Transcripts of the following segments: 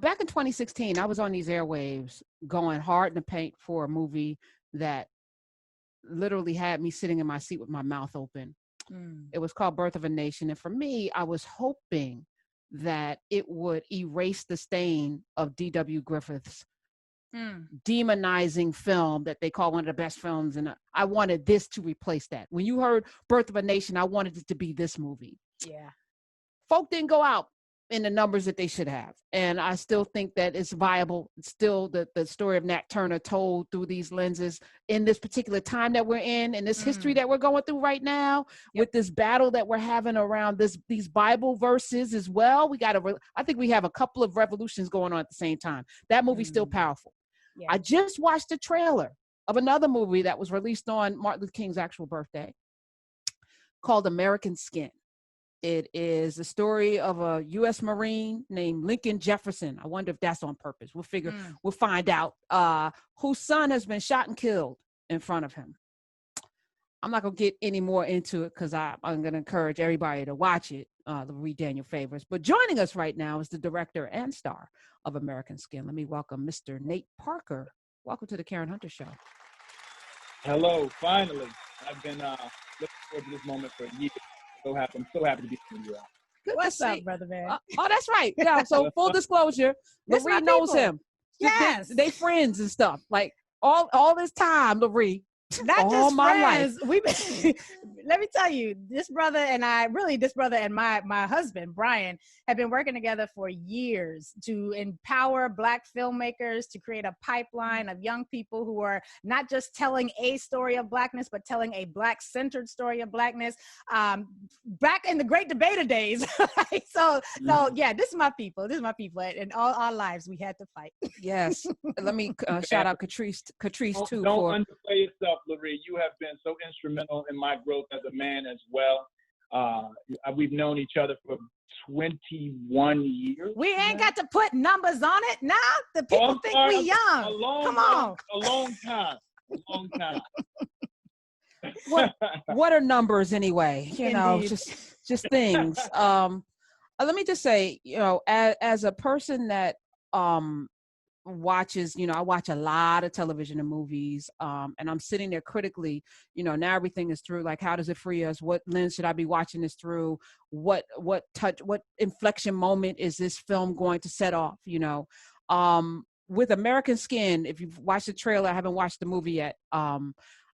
back in 2016, I was on these airwaves going hard in the paint for a movie that literally had me sitting in my seat with my mouth open. Mm. It was called Birth of a Nation. And for me, I was hoping that it would erase the stain of D.W. Griffith's Mm. demonizing film that they call one of the best films. And I wanted this to replace that. When you heard Birth of a Nation, I wanted it to be this movie. Yeah. Folk didn't go out in the numbers that they should have. And I still think that it's viable. It's still the story of Nat Turner told through these lenses in this particular time that we're in this history that we're going through right now, with this battle that we're having around these Bible verses as well. I think we have a couple of revolutions going on at the same time. That movie's still powerful. Yeah. I just watched a trailer of another movie that was released on Martin Luther King's actual birthday called American Skin. It is the story of a U.S. Marine named Lincoln Jefferson. I wonder if that's on purpose. We'll find out. Whose son has been shot and killed in front of him. I'm not going to get any more into it because I'm going to encourage everybody to watch it, Lurie Daniel Favors. But joining us right now is the director and star of American Skin. Let me welcome Mr. Nate Parker. Welcome to the Karen Hunter Show. Hello, finally. I've been looking forward to this moment for years. I'm so happy to be with you all. What's up, brother man? Oh, that's right. Yeah. So full disclosure, Lurie knows him. Yes, they friends and stuff. Like all this time, Lurie. Not all just my friends. life. Let me tell you, this brother and my husband, Brian, have been working together for years to empower Black filmmakers, to create a pipeline of young people who are not just telling a story of Blackness, but telling a Black-centered story of Blackness. Back in the great debater days. So yeah, this is my people. And all our lives, we had to fight. Yes. Let me shout out Catrice too. Don't underplay yourself, Lurie. You have been so instrumental in my growth as a man as well. We've known each other for 21 years. We ain't got to put numbers on it now. The people think we young. Come on. A long time. What are numbers anyway? You know, Indeed. just things. Let me just say, you know, as a person that watches, you know, I watch a lot of television and movies, and I'm sitting there critically, you know, now everything is through, like, how does it free us? What lens should I be watching this through? What inflection moment is this film going to set off, you know? With American Skin, if you've watched the trailer, I haven't watched the movie yet,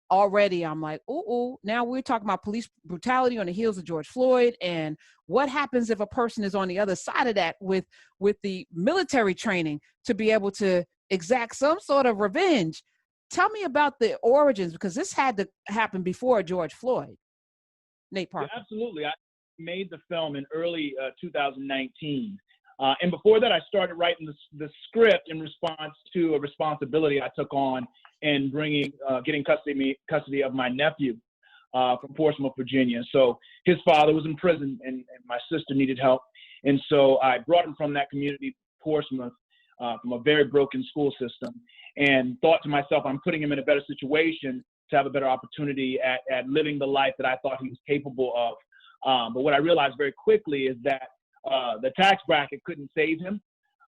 already I'm like, ooh, now we're talking about police brutality on the heels of George Floyd, and what happens if a person is on the other side of that with the military training to be able to exact some sort of revenge. Tell me about the origins, because this had to happen before George Floyd. Nate Parker. Yeah, absolutely. I made the film in early 2019. And before that, I started writing the script in response to a responsibility I took on in getting custody of my nephew from Portsmouth, Virginia. So his father was in prison, and my sister needed help. And so I brought him from that community, Portsmouth, from a very broken school system, and thought to myself, I'm putting him in a better situation to have a better opportunity at living the life that I thought he was capable of. But what I realized very quickly is that the tax bracket couldn't save him.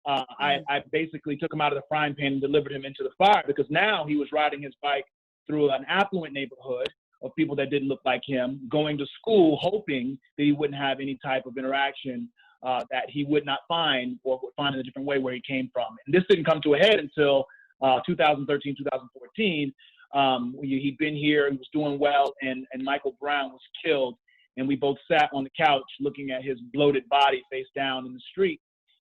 I basically took him out of the frying pan and delivered him into the fire, because now he was riding his bike through an affluent neighborhood of people that didn't look like him, going to school hoping that he wouldn't have any type of interaction that he would not find, or would find in a different way, where he came from. And this didn't come to a head until 2013, 2014. He'd been here, he was doing well, and Michael Brown was killed. And we both sat on the couch looking at his bloated body face down in the street.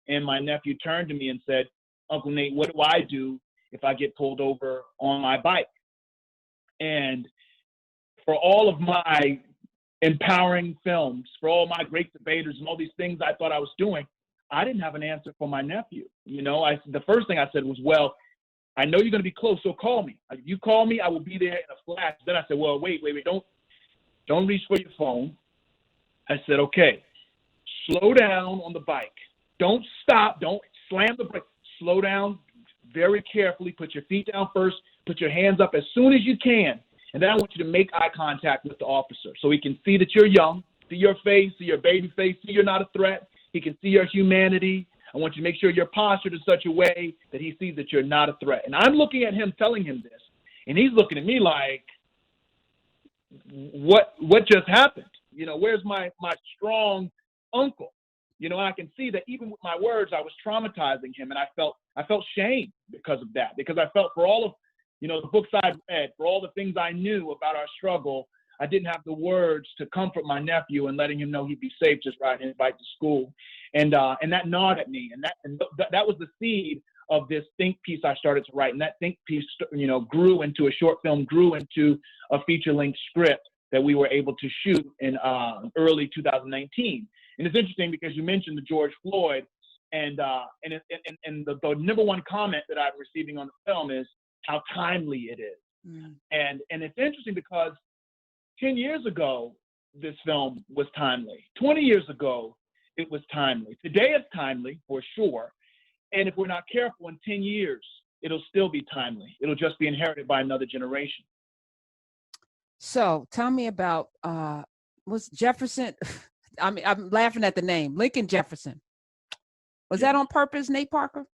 And my nephew turned to me and said, Uncle Nate, what do I do if I get pulled over on my bike? And for all of my empowering films, for all my great debaters and all these things I thought I was doing, I didn't have an answer for my nephew. You know, the first thing I said was, well, I know you're going to be close, so call me. If you call me, I will be there in a flash. Then I said, well, wait, don't reach for your phone. I said, okay, slow down on the bike. Don't stop. Don't slam the brake. Slow down very carefully. Put your feet down first. Put your hands up as soon as you can. And then I want you to make eye contact with the officer so he can see that you're young, see your face, see your baby face, see you're not a threat. He can see your humanity. I want you to make sure you're postured in such a way that he sees that you're not a threat. And I'm looking at him telling him this, and he's looking at me like, what just happened? You know, where's my strong uncle? You know, and I can see that even with my words, I was traumatizing him, and I felt shame because of that, because I felt for all of, you know, the books I'd read, for all the things I knew about our struggle, I didn't have the words to comfort my nephew and letting him know he'd be safe just riding his bike to school. And that gnawed at me, and that was the seed of this think piece I started to write. And that think piece, you know, grew into a short film, grew into a feature-length script that we were able to shoot in early 2019. And it's interesting because you mentioned the George Floyd, and the number one comment that I'm receiving on the film is how timely it is. Mm. And it's interesting because 10 years ago, this film was timely. 20 years ago, it was timely. Today it's timely for sure. And if we're not careful, in 10 years, it'll still be timely. It'll just be inherited by another generation. So tell me about, was Jefferson, I mean, I'm laughing at the name, Lincoln Jefferson. Was that on purpose, Nate Parker?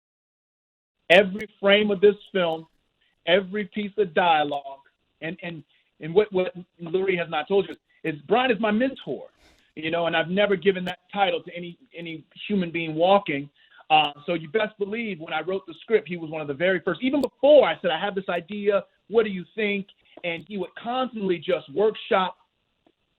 Every frame of this film, every piece of dialogue, and what Lurie has not told you is Brian is my mentor, you know, and I've never given that title to any human being walking. So you best believe when I wrote the script, he was one of the very first, even before I said, I have this idea, what do you think? And he would constantly just workshop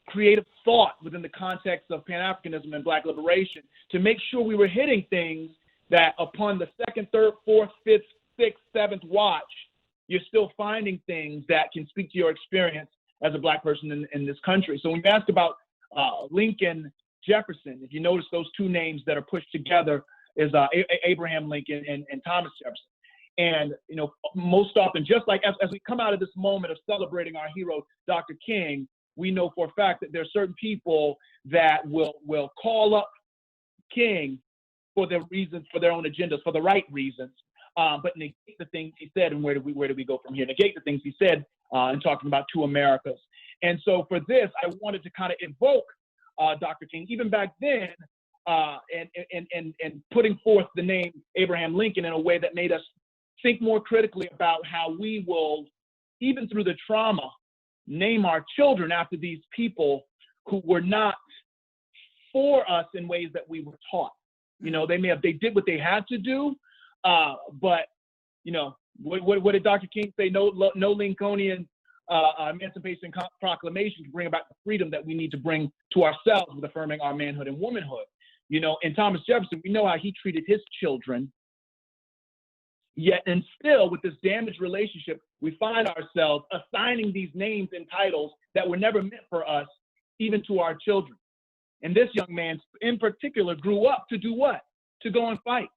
creative thought within the context of Pan-Africanism and Black liberation to make sure we were hitting things that upon the second, third, fourth, fifth, sixth, seventh watch, you're still finding things that can speak to your experience as a Black person in this country. So when you ask about Lincoln Jefferson, if you notice those two names that are pushed together is Abraham Lincoln and Thomas Jefferson. And, you know, most often, just like as we come out of this moment of celebrating our hero, Dr. King, we know for a fact that there are certain people that will call up King for their reasons, for their own agendas, for the right reasons, but negate the things he said. And where do we go from here? Negate the things he said in talking about two Americas. And so for this, I wanted to kind of invoke Dr. King, even back then, and putting forth the name Abraham Lincoln in a way that made us think more critically about how we will, even through the trauma, name our children after these people who were not for us in ways that we were taught. You know, they did what they had to do, but you know, what did Dr. King say? No Lincolnian Emancipation Proclamation to bring about the freedom that we need to bring to ourselves with affirming our manhood and womanhood. You know, and Thomas Jefferson, we know how he treated his children. Yet and still, with this damaged relationship, we find ourselves assigning these names and titles that were never meant for us, even to our children. And this young man in particular grew up to do what? To go and fight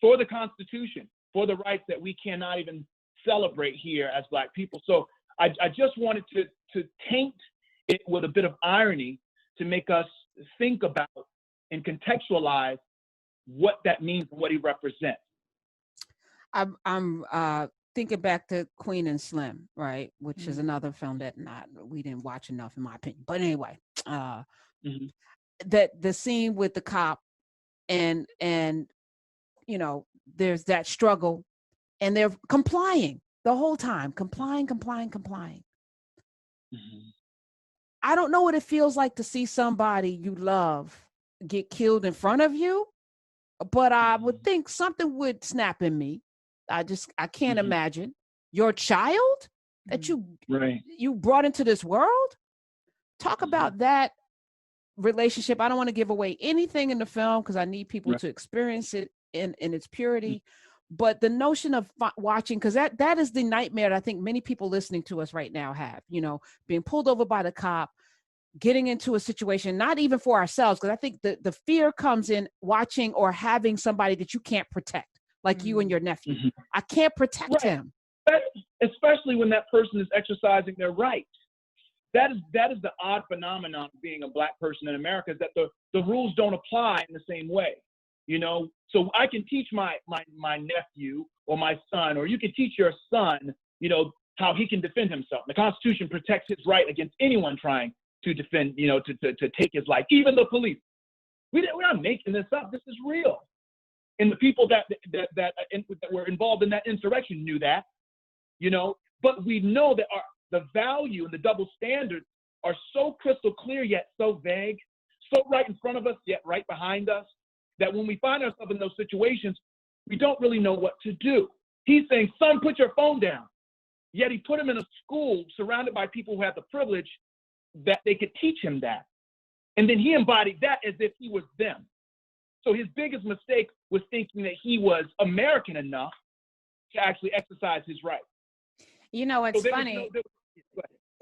for the Constitution, for the rights that we cannot even celebrate here as Black people. So I just wanted to taint it with a bit of irony to make us think about and contextualize what that means and what he represents. I'm thinking back to Queen and Slim, right, which is another film that we didn't watch enough, in my opinion. But anyway, that the scene with the cop and you know, there's that struggle, and they're complying the whole time, complying. I don't know what it feels like to see somebody you love get killed in front of you, but I would think something would snap in me. I can't imagine your child that you brought into this world. Talk about that relationship. I don't want to give away anything in the film because I need people to experience it in its purity. But the notion of watching, because that is the nightmare that I think many people listening to us right now have, you know, being pulled over by the cop, getting into a situation, not even for ourselves, because I think the fear comes in watching or having somebody that you can't protect. Like you and your nephew. I can't protect him. Especially when that person is exercising their rights. That is the odd phenomenon of being a Black person in America, is that the rules don't apply in the same way. You know, so I can teach my nephew or my son, or you can teach your son, you know, how he can defend himself. The Constitution protects his right against anyone trying to defend, you know, to take his life, even the police. We're not making this up. This is real. And the people that were involved in that insurrection knew that, you know. But we know that the value and the double standards are so crystal clear yet so vague, so right in front of us yet right behind us, that when we find ourselves in those situations, we don't really know what to do. He's saying, son, put your phone down. Yet he put him in a school surrounded by people who had the privilege that they could teach him that. And then he embodied that as if he was them. So his biggest mistake was thinking that he was American enough to actually exercise his right. You know, it's so funny.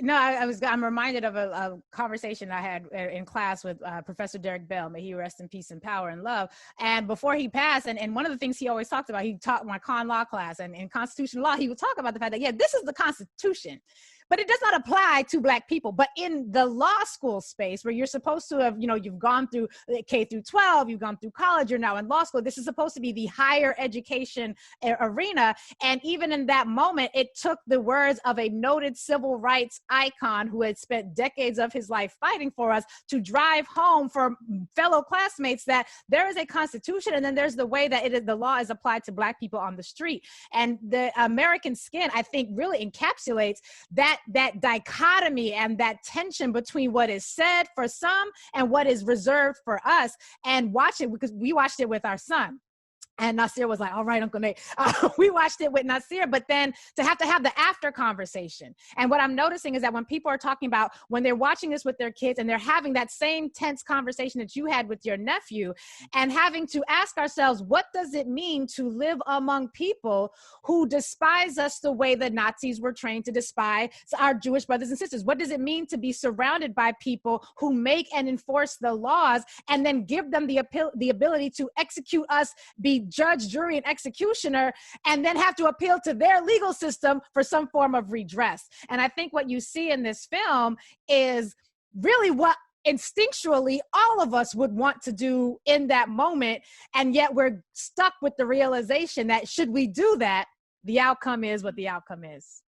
I'm reminded of a conversation I had in class with Professor Derek Bell. May he rest in peace and power and love. And before he passed, and one of the things he always talked about, he taught my con law class, and in constitutional law, he would talk about the fact that, yeah, this is the Constitution, but it does not apply to Black people. But in the law school space, where you're supposed to have, you know, you've gone through K through 12, you've gone through college, you're now in law school. This is supposed to be the higher education arena. And even in that moment, it took the words of a noted civil rights icon who had spent decades of his life fighting for us to drive home for fellow classmates that there is a Constitution, and then there's the way that the law is applied to Black people on the street. And the American skin, I think, really encapsulates that dichotomy and that tension between what is said for some and what is reserved for us. And watch it, because we watched it with our son. And Nasir was like, all right, Uncle Nate. We watched it with Nasir, but then to have the after conversation. And what I'm noticing is that when people are talking about, when they're watching this with their kids and they're having that same tense conversation that you had with your nephew, and having to ask ourselves, what does it mean to live among people who despise us the way the Nazis were trained to despise our Jewish brothers and sisters? What does it mean to be surrounded by people who make and enforce the laws and then give them the ability to execute us, be judge, jury, and executioner, and then have to appeal to their legal system for some form of redress? And I think what you see in this film is really what instinctually all of us would want to do in that moment. And yet we're stuck with the realization that should we do that, the outcome is what the outcome is.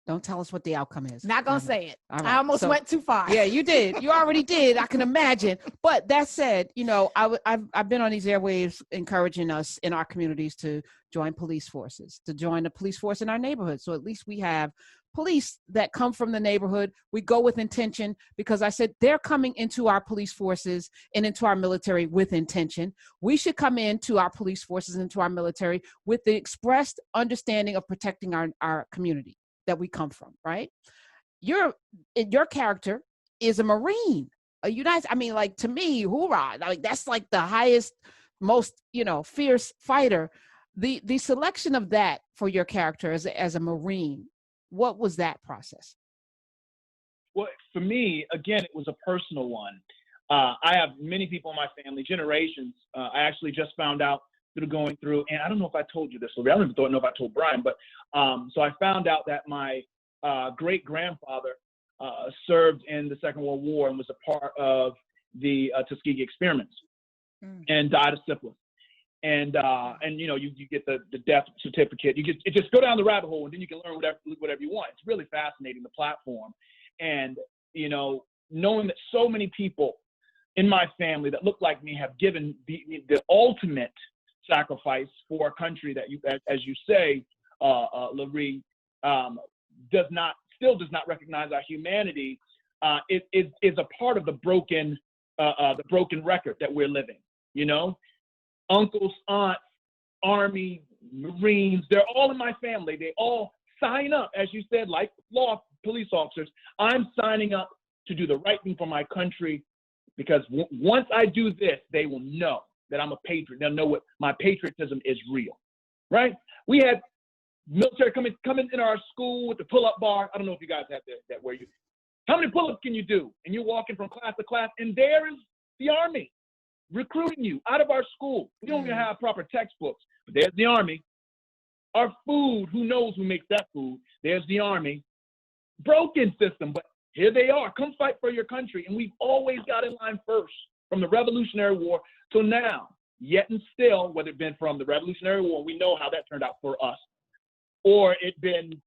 Don't tell us what the outcome is. Not gonna say it. Right. I almost went too far. Yeah, you did. You already did. I can imagine. But that said, you know, I've been on these airwaves encouraging us in our communities to join police forces, to join the police force in our neighborhood. So at least we have police that come from the neighborhood. We go with intention, because I said they're coming into our police forces and into our military with intention. We should come into our police forces, into our military with the expressed understanding of protecting our community that we come from, right? Your character is a Marine. You guys, I mean, like, to me, hoorah, like that's like the highest, most, you know, fierce fighter. The selection of that for your character as a Marine, what was that process? Well, for me, again, it was a personal one. I have many people in my family, generations. I actually just found out going through, and I don't know if I told you this, Lurie. I don't even know if I told Brian, but so I found out that my great-grandfather served in the Second World War and was a part of the Tuskegee experiments and died of syphilis. And you know, you get the death certificate. You just go down the rabbit hole, and then you can learn whatever you want. It's really fascinating, the platform. And, you know, knowing that so many people in my family that look like me have given the ultimate sacrifice for a country that, as you say, Lurie, still does not recognize our humanity. It is a part of the broken record that we're living. You know, uncles, aunts, Army, Marines, they're all in my family. They all sign up, as you said, like police officers. I'm signing up to do the right thing for my country, because once I do this, they will know that I'm a patriot. They'll know what my patriotism is real, right? We had military coming in our school with the pull-up bar. I don't know if you guys have that where you, how many pull-ups can you do? And you're walking from class to class, and there is the Army recruiting you out of our school. We don't even have proper textbooks, but there's the Army. Our food, who knows who makes that food? There's the Army. Broken system, but here they are. Come fight for your country. And we've always got in line first, from the Revolutionary War till now. Yet and still, whether it been from the Revolutionary War, we know how that turned out for us, or it been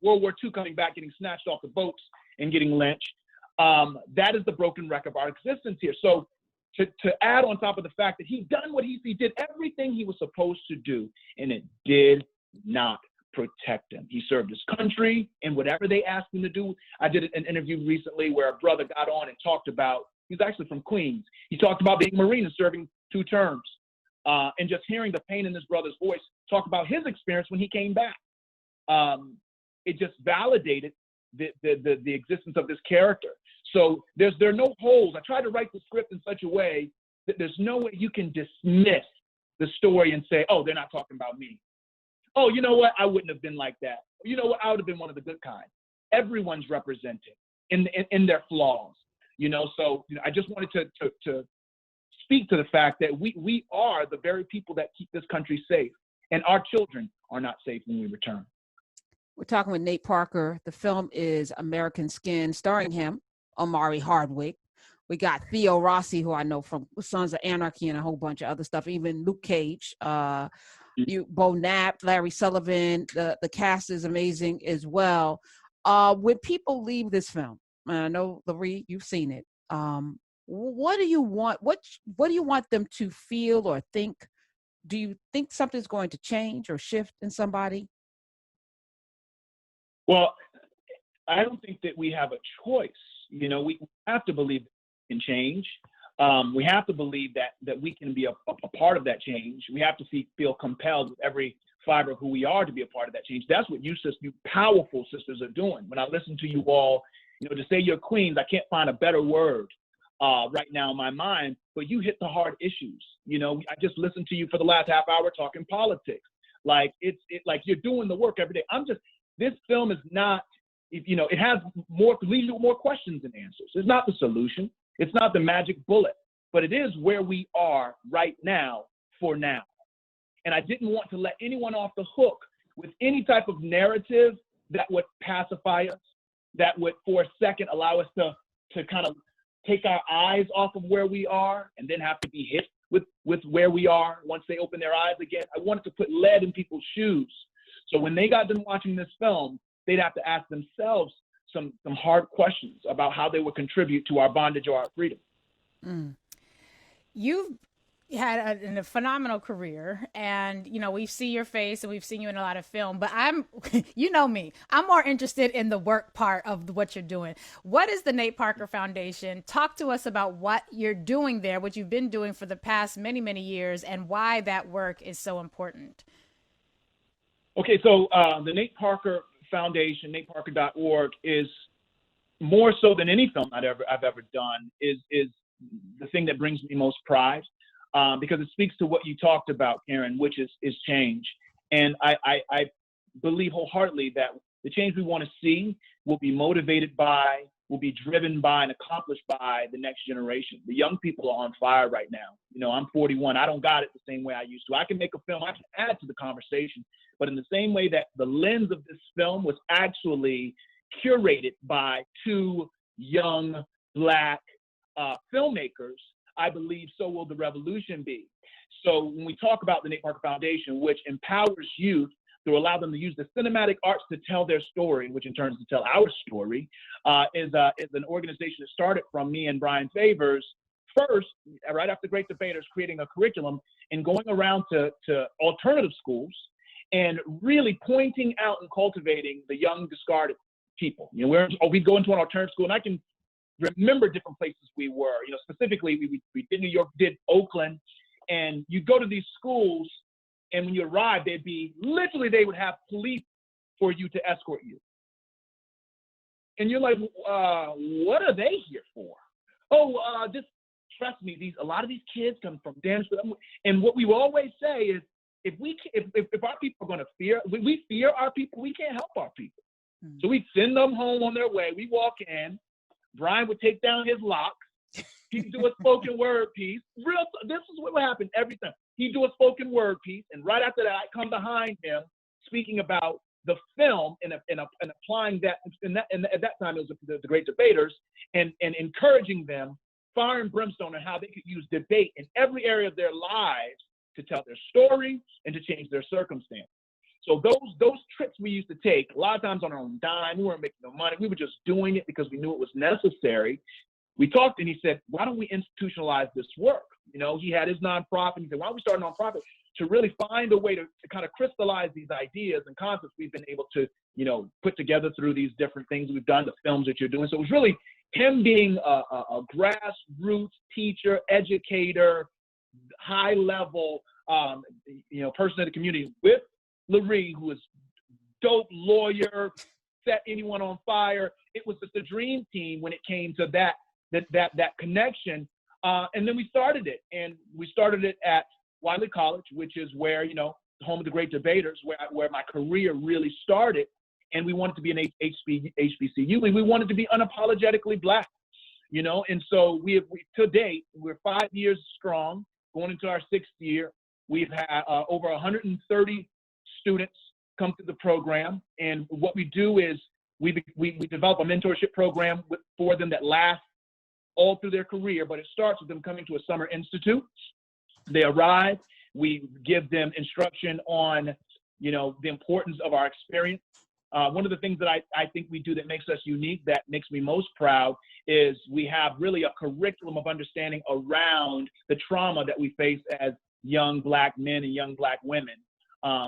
World War II coming back, getting snatched off the boats and getting lynched. That is the broken record of our existence here. So to add on top of the fact that he done what he did everything he was supposed to do, and it did not protect him. He served his country in whatever they asked him to do. I did an interview recently where a brother got on and talked about, he's actually from Queens. He talked about being a Marine and serving 2 terms. And just hearing the pain in his brother's voice talk about his experience when he came back. It just validated the existence of this character. So there are no holes. I tried to write the script in such a way that there's no way you can dismiss the story and say, oh, they're not talking about me. Oh, you know what? I wouldn't have been like that. You know what? I would have been one of the good kind. Everyone's represented in their flaws, you know? So I just wanted to speak to the fact that we are the very people that keep this country safe, and our children are not safe when we return. We're talking with Nate Parker. The film is American Skin, starring him, Omari Hardwick. We got Theo Rossi, who I know from Sons of Anarchy and a whole bunch of other stuff, even Luke Cage, Bo Knapp, Larry Sullivan. The cast is amazing as well. When people leave this film, and I know, Lurie, you've seen it, what do you want? What do you want them to feel or think? Do you think something's going to change or shift in somebody? Well, I don't think that we have a choice. You know, we have to believe it can change. We have to believe that we can be a part of that change. We have to feel compelled with every fiber of who we are to be a part of that change. That's what you powerful sisters are doing. When I listen to you all, you know, to say you're queens, I can't find a better word right now in my mind, but you hit the hard issues. You know, I just listened to you for the last half hour talking politics. Like it's like you're doing the work every day. This film is not, you know, it has leads you more questions than answers. It's not the solution. It's not the magic bullet, but it is where we are right now for now. And I didn't want to let anyone off the hook with any type of narrative that would pacify us, that would for a second allow us to kind of take our eyes off of where we are and then have to be hit with where we are once they open their eyes again. I wanted to put lead in people's shoes. So when they got done watching this film, they'd have to ask themselves some hard questions about how they would contribute to our bondage or our freedom. You've had a phenomenal career, and you know, we see your face and we've seen you in a lot of film, but you know me, I'm more interested in the work part of what you're doing. What is the Nate Parker Foundation? Talk to us about what you're doing there, what you've been doing for the past many, many years, and why that work is so important. Okay, so the Nate Parker Foundation, nateparker.org, is more so than any film I've ever done, is the thing that brings me most pride, because it speaks to what you talked about, Karen, which is change. And I believe wholeheartedly that the change we want to see will be motivated by, will be driven by, and accomplished by the next generation. The young people are on fire right now. You know, I'm 41. I don't got it the same way I used to. I can make a film, I can add to the conversation, but in the same way that the lens of this film was actually curated by 2 young Black filmmakers, I believe so will the revolution be. So when we talk about the Nate Parker Foundation, which empowers youth to allow them to use the cinematic arts to tell their story, which in turn is to tell our story, is an organization that started from me and Brian Favors first, right after Great Debaters, creating a curriculum and going around to alternative schools and really pointing out and cultivating the young, discarded people. You know, we'd go into an alternative school, and I can remember different places we were. You know, specifically, we did New York, did Oakland, and you go to these schools, and when you arrive, they would have police for you to escort you. And you're like, what are they here for? Just trust me, a lot of these kids come from damn. And what we will always say is, if our people are going to fear, we fear our people, we can't help our people. So we send them home on their way. We walk in. Brian would take down his locks. He'd do a spoken word piece. This is what would happen every time. He'd do a spoken word piece, and right after that, I'd come behind him speaking about the film and applying that. And at that time, it was the Great Debaters, and encouraging them, fire and brimstone, on how they could use debate in every area of their lives to tell their story and to change their circumstance. So those trips we used to take, a lot of times on our own dime. We weren't making no money. We were just doing it because we knew it was necessary. we talked and he said, why don't we institutionalize this work? You know, he had his nonprofit. He said, why don't we start a nonprofit to really find a way to kind of crystallize these ideas and concepts we've been able to, you know, put together through these different things we've done, the films that you're doing. So it was really him being a grassroots teacher, educator, high level, you know, person in the community with Lurie, who was dope lawyer, set anyone on fire. It was just a dream team when it came to that connection. And then we started it, and we started it at Wiley College, which is where, you know, home of the great debaters, where my career really started. And we wanted to be an HBCU. We wanted to be unapologetically Black, you know. And so we to date, we're 5 years strong, going into our 6th year. We've had over 130 students come through the program. And what we do is we develop a mentorship program for them that lasts all through their career, but it starts with them coming to a summer institute. They arrive, we give them instruction on, you know, the importance of our experience. One of the things that I think we do that makes us unique, that makes me most proud, is we have really a curriculum of understanding around the trauma that we face as young Black men and young Black women.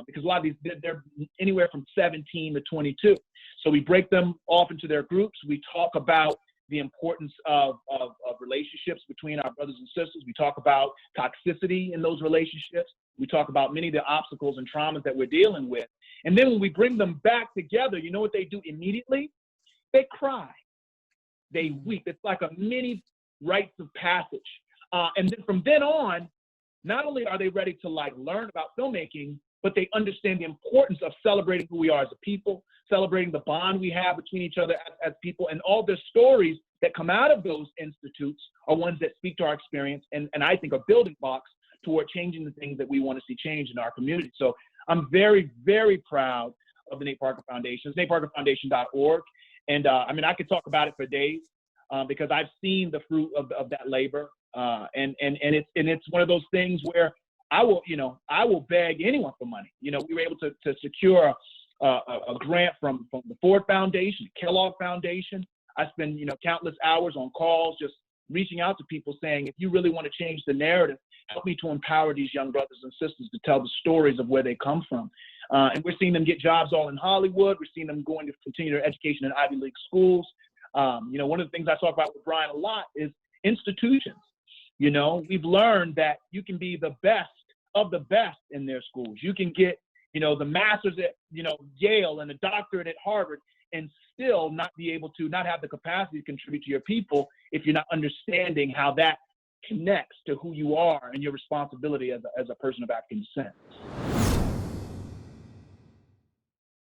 Because a lot of these, they're anywhere from 17 to 22. So we break them off into their groups. We talk about the importance of relationships between our brothers and sisters. We talk about toxicity in those relationships. We talk about many of the obstacles and traumas that we're dealing with. And then when we bring them back together, you know what they do immediately? They cry. They weep. It's like a mini rites of passage. And then from then on, not only are they ready to like learn about filmmaking, but they understand the importance of celebrating who we are as a people, celebrating the bond we have between each other as people, and all the stories that come out of those institutes are ones that speak to our experience and I think are building blocks toward changing the things that we want to see change in our community. So I'm very, very proud of the Nate Parker Foundation. It's nateparkerfoundation.org. And I mean, I could talk about it for days because I've seen the fruit of that labor. And it's one of those things where I will beg anyone for money. You know, we were able to secure a grant from the Ford Foundation, Kellogg Foundation. I spend, you know, countless hours on calls just reaching out to people saying, if you really want to change the narrative, help me to empower these young brothers and sisters to tell the stories of where they come from. And we're seeing them get jobs all in Hollywood. We're seeing them going to continue their education in Ivy League schools. You know, one of the things I talk about with Brian a lot is institutions. You know, we've learned that you can be the best of the best in their schools. You can get, you know, the master's at, you know, Yale and a doctorate at Harvard and still not be able to, not have the capacity to contribute to your people if you're not understanding how that connects to who you are and your responsibility as a person of African descent.